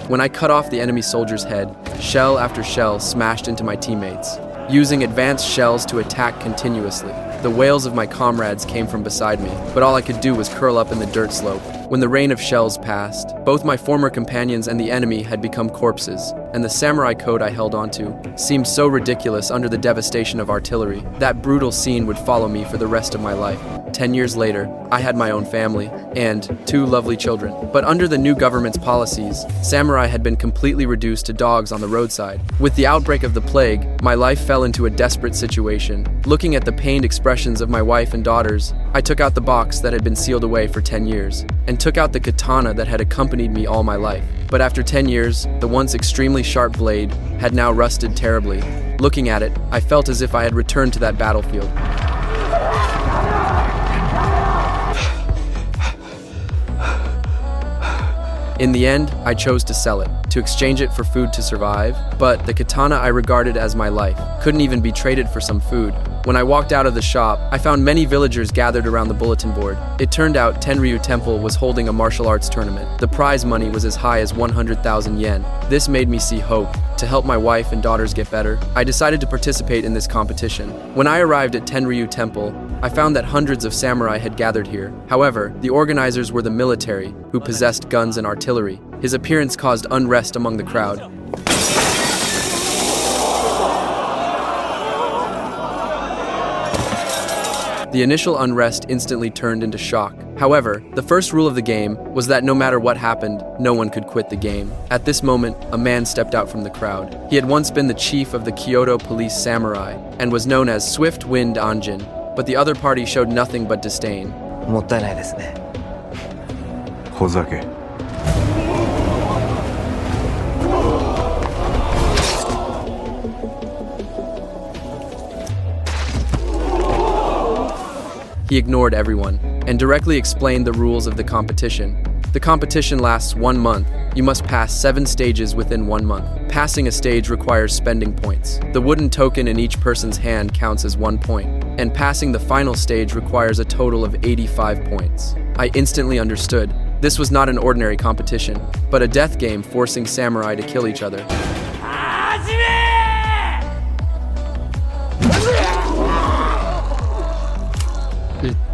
When I cut off the enemy soldier's head, shell after shell smashed into my teammates, using advanced shells to attack continuously. The wails of my comrades came from beside me, but all I could do was curl up in the dirt slope. When the rain of shells passed, both my former companions and the enemy had become corpses, and the samurai code I held onto seemed so ridiculous under the devastation of artillery. That brutal scene would follow me for the rest of my life. 10 years later, I had my own family and 2 lovely children. But under the new government's policies, samurai had been completely reduced to dogs on the roadside. With the outbreak of the plague, my life fell into a desperate situation. Looking at the pained expressions of my wife and daughters, I took out the box that had been sealed away for 10 years and took out the katana that had accompanied me all my life. But after 10 years, the once extremely sharp blade had now rusted terribly. Looking at it, I felt as if I had returned to that battlefield. In the end, I chose to sell it, to exchange it for food to survive, but the katana I regarded as my life couldn't even be traded for some food. When I walked out of the shop, I found many villagers gathered around the bulletin board. It turned out Tenryu Temple was holding a martial arts tournament. The prize money was as high as 100,000 yen. This made me see hope. To help my wife and daughters get better, I decided to participate in this competition. When I arrived at Tenryu Temple, I found that hundreds of samurai had gathered here. However, the organizers were the military, who possessed guns and artillery. His appearance caused unrest among the crowd. The initial unrest instantly turned into shock. However, the first rule of the game was that no matter what happened, no one could quit the game. At this moment, a man stepped out from the crowd. He had once been the chief of the Kyoto Police Samurai and was known as Swift Wind Anjin, but the other party showed nothing but disdain. もったいないですね。ほざけ。He ignored everyone and directly explained the rules of the competition. The competition lasts 1 month. You must pass 7 stages within 1 month. Passing a stage requires spending points. The wooden token in each person's hand counts as 1 point, and passing the final stage requires a total of 85 points. I instantly understood. This was not an ordinary competition, but a death game forcing samurai to kill each other.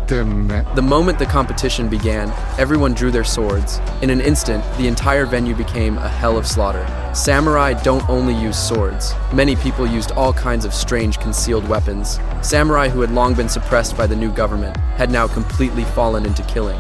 The moment the competition began, everyone drew their swords. In an instant, the entire venue became a hell of slaughter. Samurai don't only use swords. Many people used all kinds of strange concealed weapons. Samurai who had long been suppressed by the new government had now completely fallen into killing.